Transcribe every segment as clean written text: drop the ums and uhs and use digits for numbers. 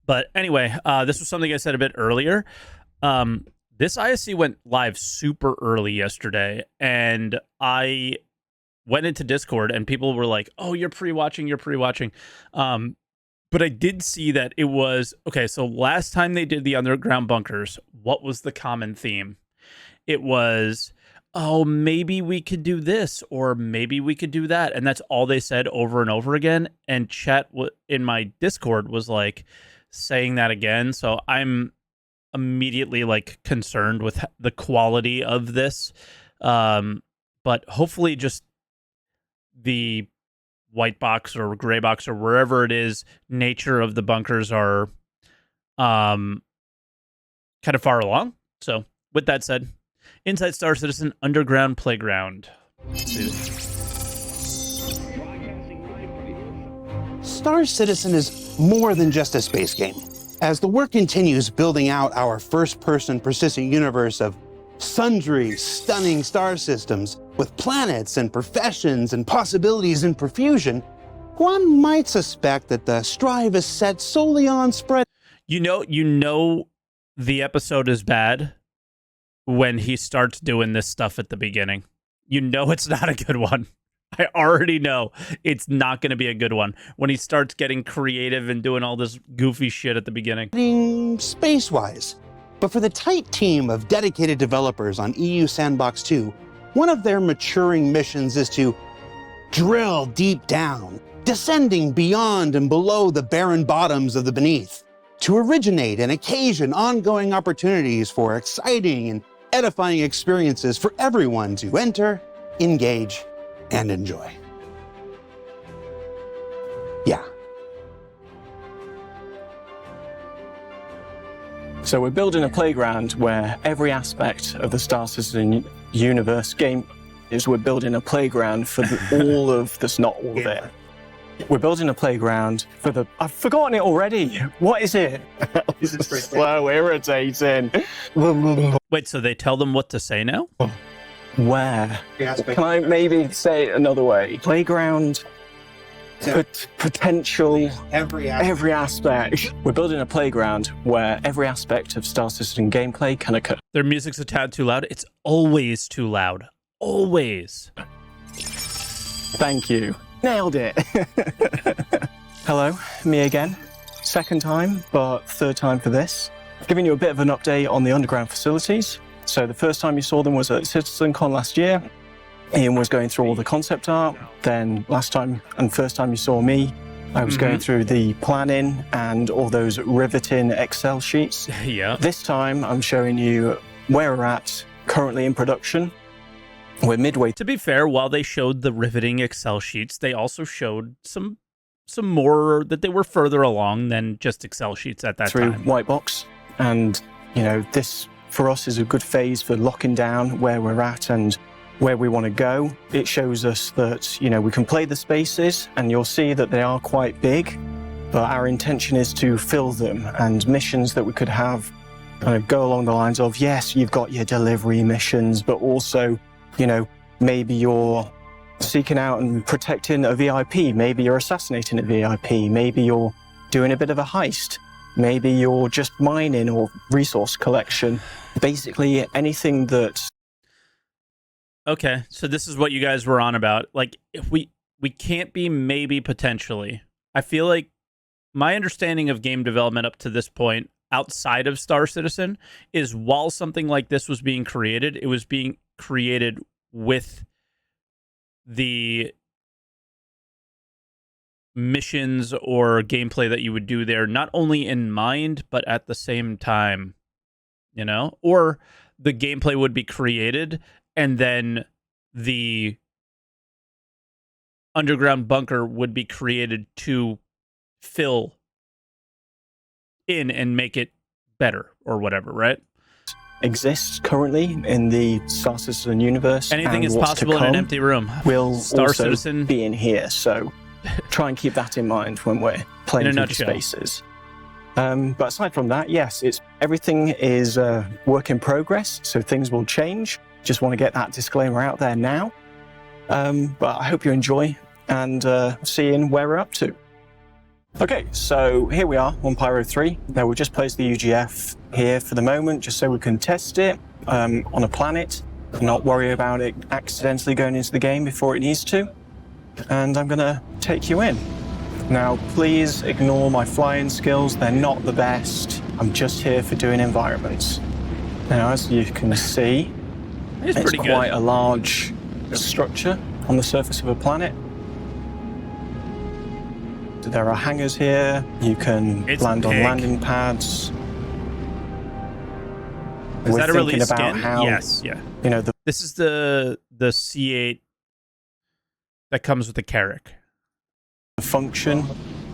But anyway, this was something I said a bit earlier. This ISC went live super early yesterday, and I went into Discord, and people were like, "Oh, you're pre-watching, you're pre-watching." But I did see that it was okay. So last time they did the underground bunkers, what was the common theme? It was, oh, maybe we could do this, or maybe we could do that, and that's all they said over and over again. And chat in my Discord was like saying that again, so I'm immediately like concerned with the quality of this. But hopefully, just the white box or gray box or wherever it is, nature of the bunkers are kind of far along. So with that said, inside Star Citizen Underground Playground. Star Citizen is more than just a space game. As the work continues building out our first-person persistent universe of sundry stunning star systems with planets and professions and possibilities in profusion, one might suspect that the strive is set solely on spread. You know, the episode is bad when he starts doing this stuff at the beginning. You know it's not a good one. I already know it's not going to be a good one when he starts getting creative and doing all this goofy shit at the beginning. Space-wise. But for the tight team of dedicated developers on EU Sandbox 2, one of their maturing missions is to drill deep down, descending beyond and below the barren bottoms of the beneath, to originate and occasion ongoing opportunities for exciting and edifying experiences for everyone to enter, engage, and enjoy. Yeah. So we're building a playground where every aspect of the Star Citizen universe game is we're building a playground for all of this, not all of it. We're building a playground for the... I've forgotten it already. What is it? This is so irritating. Wait, so they tell them what to say now? Where? Can I maybe say it another way? Playground, potential, every aspect. We're building a playground where every aspect of Star Citizen gameplay can occur. Their music's a tad too loud. It's always too loud. Always. Thank you. Nailed it. Hello, me again. Second time, but third time for this. Giving you a bit of an update on the underground facilities. So the first time you saw them was at CitizenCon last year. Ian was going through all the concept art. Then last time and first time you saw me, I was going through the planning and all those riveting Excel sheets. Yeah. This time I'm showing you where we're at currently in production. We're midway. To be fair, while they showed the riveting Excel sheets, they also showed some more that they were further along than just Excel sheets at that through time. White box. And, you know, this for us is a good phase for locking down where we're at and where we want to go. It shows us that, you know, we can play the spaces and you'll see that they are quite big, but our intention is to fill them, and missions that we could have kind of go along the lines of, yes, you've got your delivery missions, but also, you know, maybe you're seeking out and protecting a VIP, maybe you're assassinating a VIP, maybe you're doing a bit of a heist, maybe you're just mining or resource collection. Basically anything that... Okay, so this is what you guys were on about. Like, if we can't be maybe potentially. I feel like my understanding of game development up to this point, outside of Star Citizen, is while something like this was being created, it was being created with the missions or gameplay that you would do there, not only in mind, but at the same time, you know? Or the gameplay would be created, and then the underground bunker would be created to fill in and make it better or whatever, right? Exists currently in the Star Citizen universe. Anything is possible in an empty room. Will Star also Citizen be in here, so try and keep that in mind when we're playing through the spaces. But aside from that, yes, everything is work in progress, so things will change. Just want to get that disclaimer out there now. But I hope you enjoy and see you in where we're up to. Okay, so here we are on Pyro 3. Now we'll just place the UGF here for the moment, just so we can test it on a planet, and not worry about it accidentally going into the game before it needs to. And I'm gonna take you in. Now, please ignore my flying skills. They're not the best. I'm just here for doing environments. Now, as you can see, it's pretty quite good. a large structure on the surface of a planet. There are hangars here. You can land on landing pads. Is that a release about skin? how, Yes, yeah. You know, This is the C8 that comes with the Carrack. the function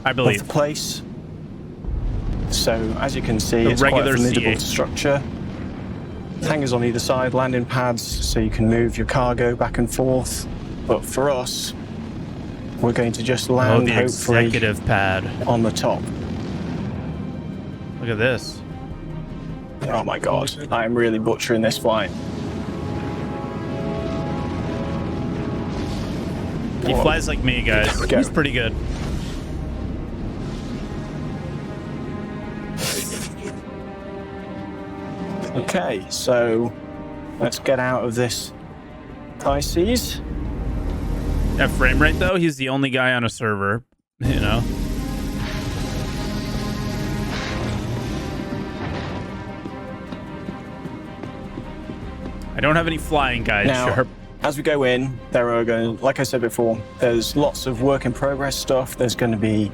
I believe. of the place. So, as you can see, The it's quite a regular formidable C8. structure. Hangars on either side, landing pads, so you can move your cargo back and forth. But for us, we're going to just land, the hopefully, executive pad. on the top. Look at this. Oh my god, I am really butchering this flight. He flies like me, guys. Go. He's pretty good. Okay, so let's get out of this Pisces. That frame rate, though, he's the only guy on a server, you know? I don't have any flying guys, Now, Sharp. as we go in, there are going, like I said before, there's lots of work in progress stuff. There's going to be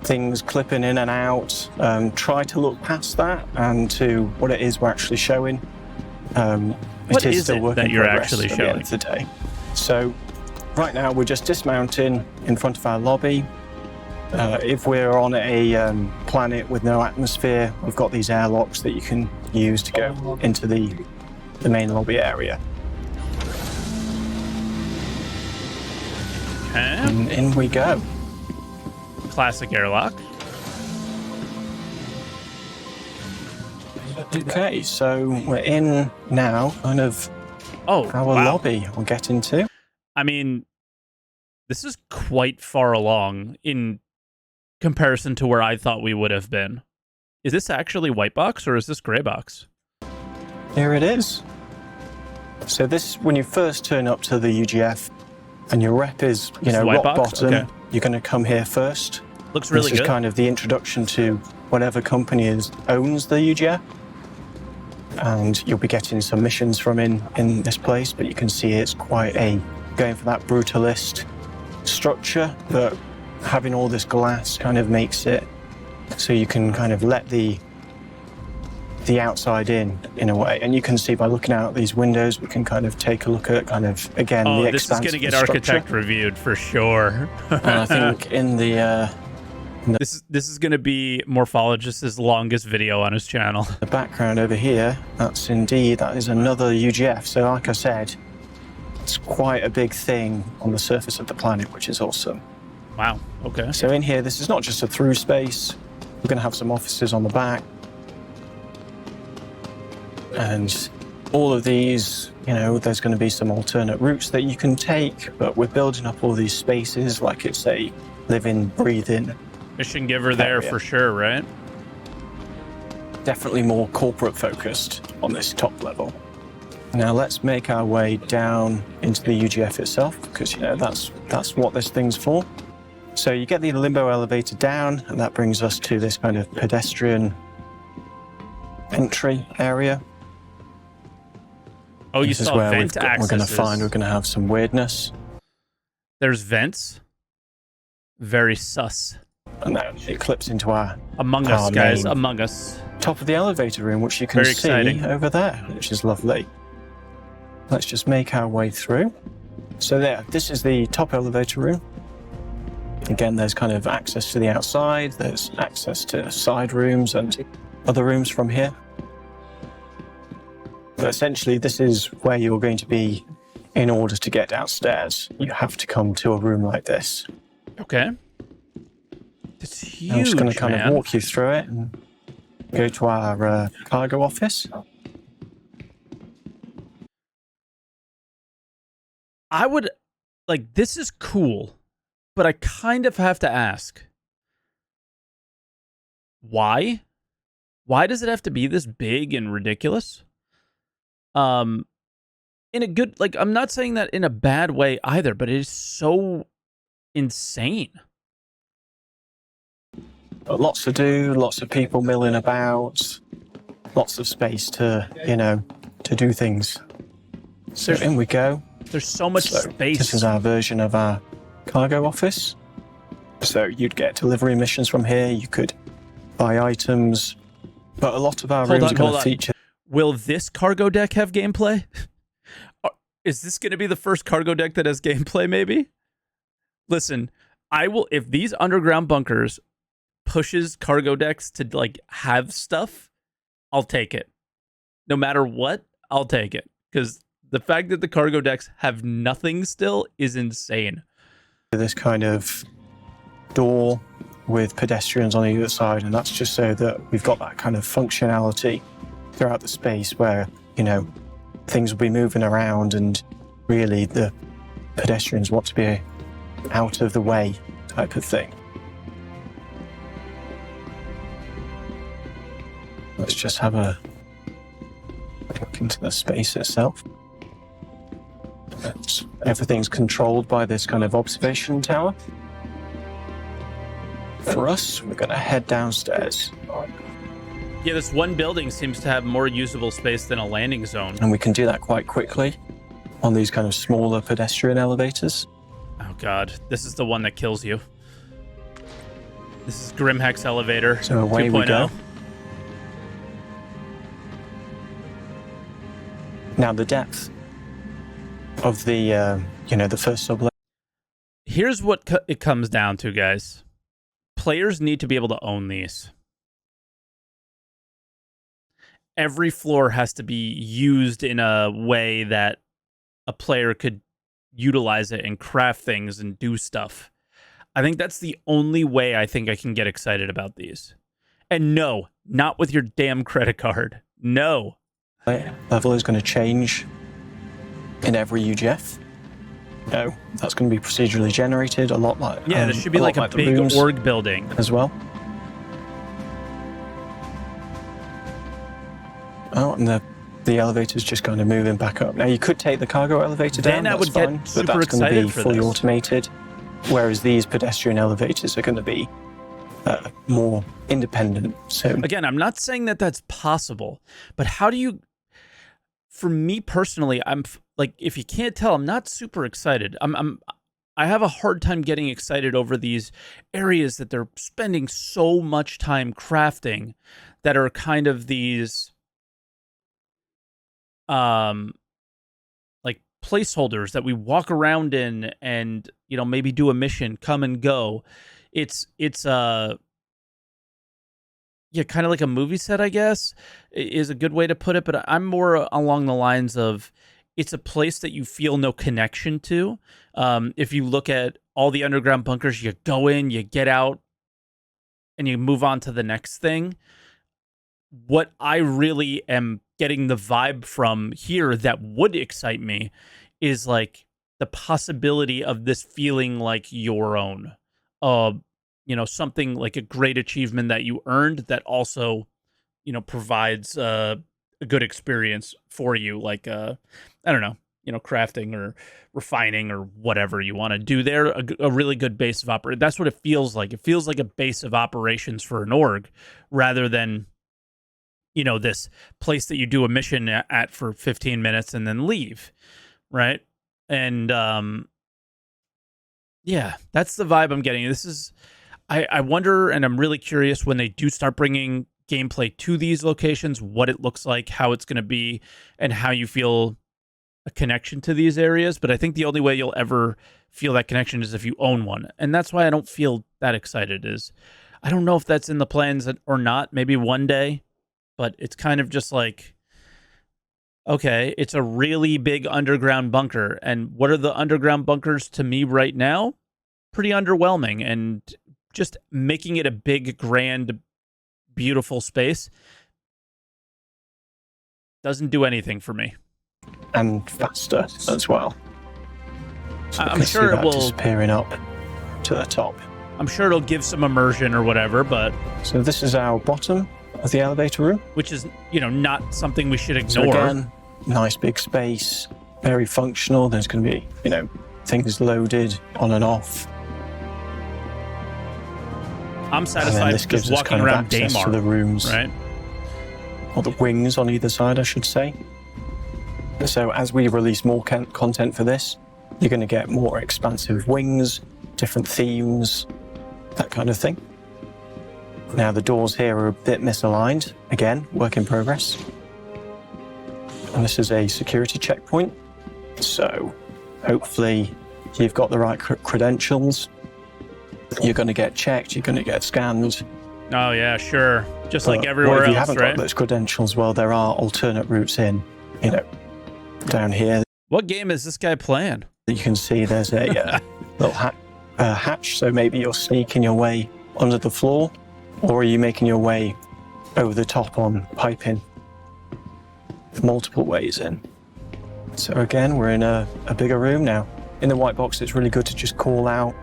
things clipping in and out. Try to look past that and to what it is we're actually showing. What it is is still it work that in you're progress actually at the end showing? of the day. So right now we're just dismounting in front of our lobby. If we're on a planet with no atmosphere, we've got these airlocks that you can use to go into the main lobby area. Okay. And in we go. Classic airlock. Okay, so we're in now, kind of Oh, our wow. lobby we'll get into. I mean, this is quite far along in comparison to where I thought we would have been. Is this actually white box or is this gray box? Here it is. So this, when you first turn up to the UGF and your rep is, This is rock white box? bottom, Okay. you're going to come here first. Looks really This good. is kind of the introduction to whatever company owns the UGF. And you'll be getting some missions from in this place, but you can see it's quite going for that brutalist structure, but having all this glass kind of makes it so you can kind of let the outside in a way. And you can see by looking out these windows, we can kind of take a look at kind of, again, Oh, the this is expanse going to of get the structure. architect reviewed for sure. And I think in the This is going to be Morphologist's longest video on his channel. the background over here, that is another UGF. So like I said, it's quite a big thing on the surface of the planet, which is awesome. Wow. Okay. So in here, this is not just a through space. We're going to have some offices on the back. And all of these, there's going to be some alternate routes that you can take, but we're building up all these spaces like it's a living, breathing. Mission giver there area. for sure, right? Definitely more corporate focused on this top level. Now let's make our way down into the UGF itself, because that's what this thing's for. So you get the limbo elevator down, and that brings us to this kind of pedestrian entry area. Oh, you This is saw where vent we're access. going to have some weirdness, There's vents. Very sus. and then it clips into our Among Us, guys. main Among Us. top of the elevator room, which you can Very see exciting. over there, which is lovely. Let's just make our way through. So this is the top elevator room. Again, there's kind of access to the outside, there's access to side rooms and other rooms from here. But essentially, this is where you're going to be in order to get downstairs. You have to come to a room like this. Okay. It's huge, I'm just going to kind man. of walk you through it and go to our cargo office. This is cool, but I kind of have to ask. Why? Why does it have to be this big and ridiculous? In a good, like, I'm not saying that in a bad way either, but it is so insane. Lots to do, lots of people milling about, lots of space to, to do things. So in we go. There's so much space. This is our version of our cargo office. So you'd get delivery missions from here. You could buy items, but a lot of our rooms are going to feature. Will this cargo deck have gameplay? Is this going to be the first cargo deck that has gameplay? Maybe. Listen, I will. If these underground bunkers pushes cargo decks to like have stuff, I'll take it. No matter what, I'll take it, because the fact that the cargo decks have nothing still is insane. This kind of door with pedestrians on either side, and that's just so that we've got that kind of functionality throughout the space where, things will be moving around and really the pedestrians want to be out of the way type of thing. Let's just have a look into the space itself. Everything's controlled by this kind of observation tower. For us, we're going to head downstairs. Yeah, this one building seems to have more usable space than a landing zone. And we can do that quite quickly on these kind of smaller pedestrian elevators. Oh god, this is the one that kills you. This is Grimhex Elevator so away 2.0. We go. Now the depth of the, the first sub. Here's what it comes down to, guys. Players need to be able to own these. Every floor has to be used in a way that a player could utilize it and craft things and do stuff. I think that's the only way I think I can get excited about these. And no, not with your damn credit card. No. Level is going to change in every UGF. No, that's going to be procedurally generated, a lot like... Yeah, there should be like a big org building. As well. Oh, and the elevator's just kind of moving back up. Now, you could take the cargo elevator down, then I would fine, get super but that's excited going to be for fully this. automated, whereas these pedestrian elevators are going to be more independent. So again, I'm not saying that that's possible, but how do you... For me personally, I'm like, if you can't tell, I'm not super excited. I have a hard time getting excited over these areas that they're spending so much time crafting that are kind of these like placeholders that we walk around in and, maybe do a mission, come and go. It's yeah, kind of like a movie set, I guess, is a good way to put it. But I'm more along the lines of it's a place that you feel no connection to. If you look at all the underground bunkers, you go in, you get out, and you move on to the next thing. What I really am getting the vibe from here that would excite me is like the possibility of this feeling like your own. Something like a great achievement that you earned that also, provides a good experience for you. Like, I don't know, crafting or refining or whatever you want to do there. A really good base of operation. That's what it feels like. It feels like a base of operations for an org rather than, this place that you do a mission at for 15 minutes and then leave. Right. And, yeah, that's the vibe I'm getting. This is... I wonder, and I'm really curious when they do start bringing gameplay to these locations, what it looks like, how it's going to be, and how you feel a connection to these areas. But I think the only way you'll ever feel that connection is if you own one. And that's why I don't feel that excited. I don't know if that's in the plans or not, maybe one day, but it's kind of just like, okay, it's a really big underground bunker. And what are the underground bunkers to me right now? Pretty underwhelming. And just making it a big, grand, beautiful space doesn't do anything for me. And faster as well. So I'm sure it will... disappearing up to the top. I'm sure it'll give some immersion or whatever, but So this is our bottom of the elevator room. which is, not something we should So ignore. again, nice big space, very functional. There's going to be, things loaded on and off. I'm And then satisfied this gives just us walking kind of around access to Daymar, the rooms, right? or the wings on either side, I should say. So as we release more content for this, you're going to get more expansive wings, different themes, that kind of thing. Now the doors here are a bit misaligned. Again, work in progress. And this is a security checkpoint. So hopefully you've got the right credentials. You're going to get checked, you're going to get scanned. Oh yeah, sure. Just But like everywhere if you else, haven't right? got those credentials, well, there are alternate routes in, down here. What game is this guy playing? You can see there's a little hatch, so maybe you're sneaking your way under the floor, or are you making your way over the top on piping multiple ways in. So again, we're in a bigger room now. In the white box, it's really good to just call out,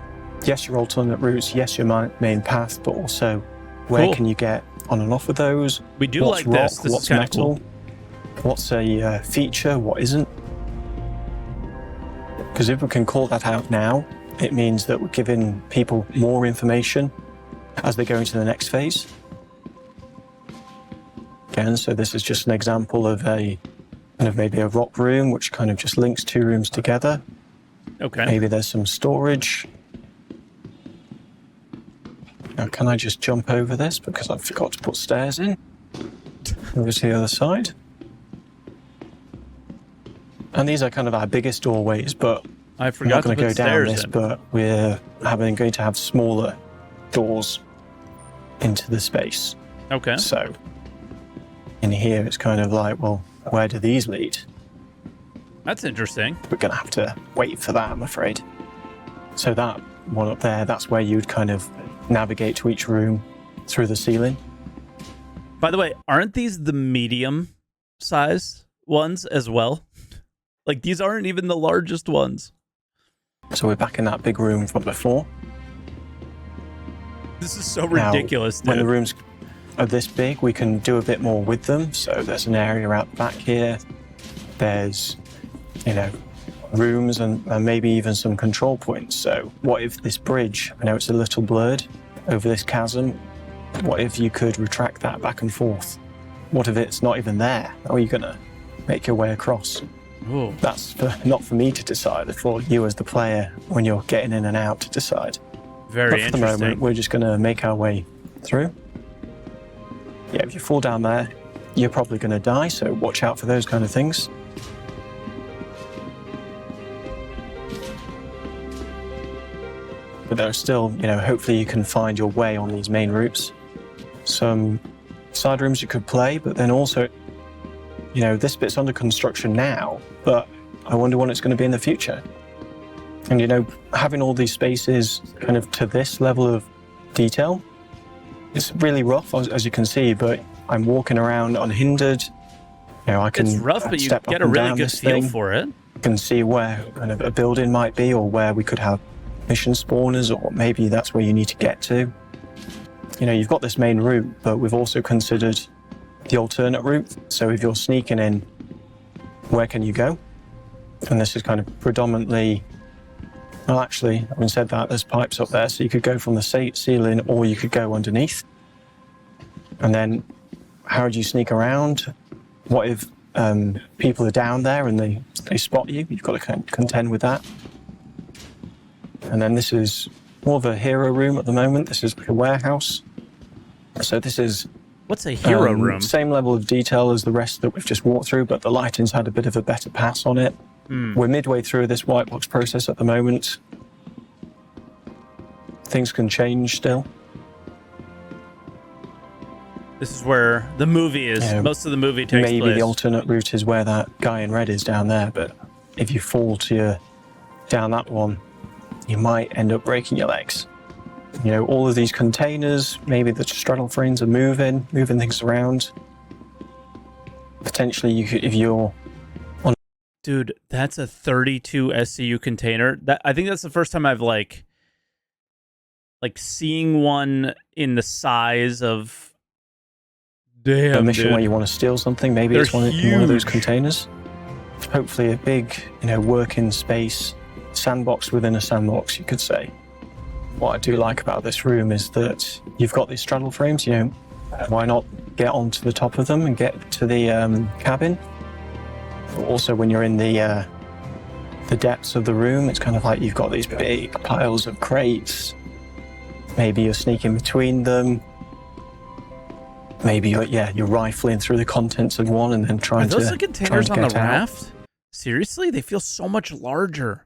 yes, your alternate routes, yes, your main path, but also where Cool. can you get on and off of those? We do What's like rock, this. This what's is kind of metal? cool. What's a feature, what isn't? Because if we can call that out now, it means that we're giving people more information as they go into the next phase. Again, so this is just an example of maybe a rock room, which kind of just links two rooms together. Okay. Maybe there's some storage. Now, can I just jump over this because I forgot to put stairs in? Over to the other side. And these are kind of our biggest doorways, but I we're forgot not to going to put go down stairs this, in. but we're going to have smaller doors into the space. Okay. So in here, it's kind of like, well, where do these lead? That's interesting. We're going to have to wait for that, I'm afraid. So that one up there, that's where you'd kind of navigate to each room through the ceiling. By the way, aren't these the medium size ones as well? Like, these aren't even the largest ones. So we're back in that big room from before. This is so Now, ridiculous, when the dude. rooms are this big, we can do a bit more with them. So there's an area out the back here. There's, rooms and maybe even some control points. So what if this bridge, I know it's a little blurred over this chasm, what if you could retract that back and forth? What if it's not even there? How are you going to make your way across? Ooh. That's not for me to decide, it's for you as the player when you're getting in and out to decide. Very But for the interesting. moment, we're just going to make our way through. Yeah, if you fall down there, you're probably going to die, so watch out for those kind of things. But there's still, hopefully you can find your way on these main routes. Some side rooms you could play, but then also, this bit's under construction now, but I wonder when it's going to be in the future. And, having all these spaces kind of to this level of detail, it's really rough, as you can see, but I'm walking around unhindered. I can It's rough, but you step get up a and really down good this feel thing. for it. Can see where kind of a building might be, or where we could have mission spawners, or maybe that's where you need to get to. You've got this main route, but we've also considered the alternate route. So if you're sneaking in, where can you go? And this is kind of predominantly, well, actually, having said that, there's pipes up there, so you could go from the ceiling, or you could go underneath. And then how do you sneak around? What if people are down there and they spot you? You've got to contend with that. And then this is more of a hero room at the moment. This is like a warehouse. So this is What's a hero room? same level of detail as the rest that we've just walked through, but the lighting's had a bit of a better pass on it. We're midway through this white box process at the moment. Things can change still. This is where the movie is. Yeah, Most of the movie takes Maybe place. the alternate route is where that guy in red is down there, but if you fall down that one, you might end up breaking your legs. All of these containers, maybe the straddle frames are moving things around. Potentially, if you're Dude, that's a 32 SCU container. I think that's the first time I've like like seeing one in the size of damn A mission dude. where you want to steal something, maybe They're it's in one of those huge. containers. Hopefully a big, working space, sandbox within a sandbox, you could say. What I do like about this room is that you've got these straddle frames, why not get onto the top of them and get to the cabin? Also, when you're in the depths of the room, it's kind of like you've got these big piles of crates. Maybe you're sneaking between them. Maybe you're rifling through the contents of one and then Are trying those to the containers on the get out. raft? Seriously? They feel so much larger.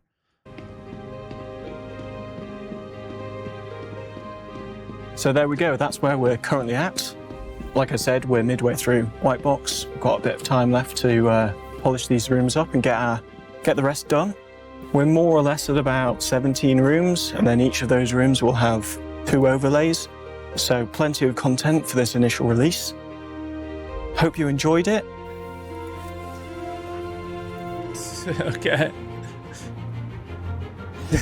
So there we go. That's where we're currently at. Like I said, we're midway through White Box. We've got a bit of time left to polish these rooms up and get the rest done. We're more or less at about 17 rooms, and then each of those rooms will have 2 overlays. So plenty of content for this initial release. Hope you enjoyed it. Okay.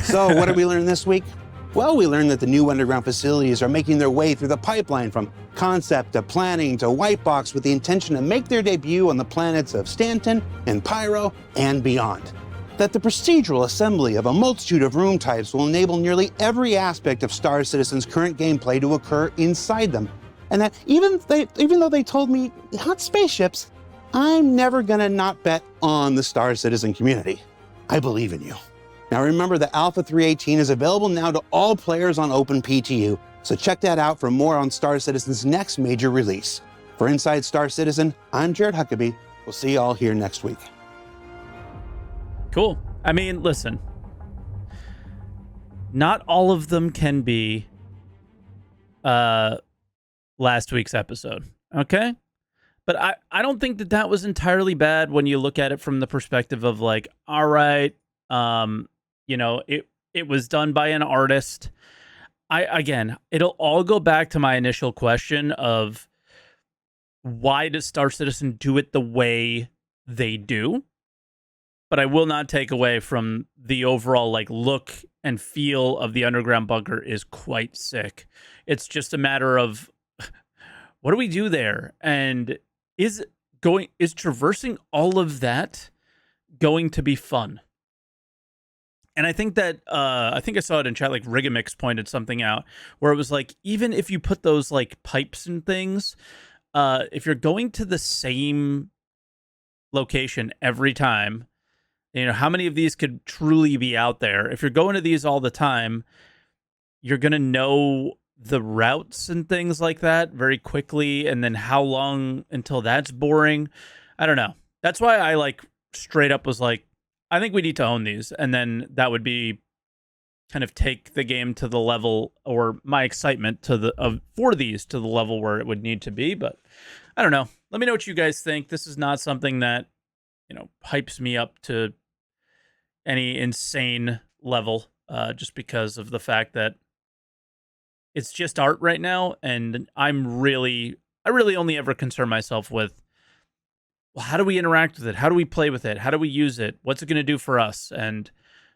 So, what did we learn this week? Well, we learned that the new underground facilities are making their way through the pipeline from concept to planning to white box with the intention to make their debut on the planets of Stanton and Pyro and beyond. That the procedural assembly of a multitude of room types will enable nearly every aspect of Star Citizen's current gameplay to occur inside them. And that even though they told me not spaceships, I'm never gonna not bet on the Star Citizen community. I believe in you. Now remember that Alpha 318 is available now to all players on OpenPTU, so check that out for more on Star Citizen's next major release. For Inside Star Citizen, I'm Jared Huckabee. We'll see you all here next week. Cool. I mean, listen. Not all of them can be last week's episode, okay? But I don't think that was entirely bad when you look at it from the perspective of like, all right, it was done by an artist. Again, it'll all go back to my initial question of why does Star Citizen do it the way they do? But I will not take away from the overall like look and feel of the underground bunker is quite sick. It's just a matter of what do we do there? And is traversing all of that going to be fun? And I think that I saw it in chat, like Rigamix pointed something out where it was like, even if you put those like pipes and things, if you're going to the same location every time, how many of these could truly be out there? If you're going to these all the time, you're going to know the routes and things like that very quickly. And then how long until that's boring? I don't know. That's why I like straight up was like, I think we need to own these. And then that would be kind of take the game to the level, or my excitement for these to the level where it would need to be. But I don't know. Let me know what you guys think. This is not something that, hypes me up to any insane level, just because of the fact that it's just art right now. And I really only ever concern myself with, well, how do we interact with it? How do we play with it? How do we use it? What's it going to do for us? And,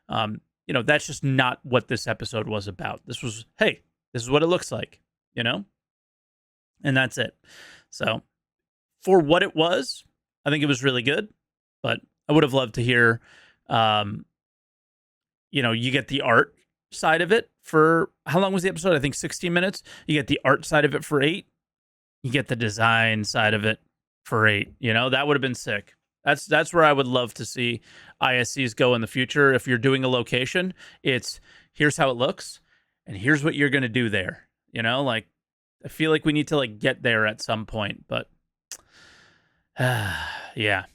that's just not what this episode was about. This was, hey, this is what it looks like, and that's it. So for what it was, I think it was really good, but I would have loved to hear, you get the art side of it for, how long was the episode? I think 16 minutes. You get the art side of it for 8. You get the design side of it for 8. That would have been sick. That's where I would love to see ISCs go in the future. If you're doing a location, it's here's how it looks and here's what you're going to do there. Like I feel like we need to like get there at some point, but yeah.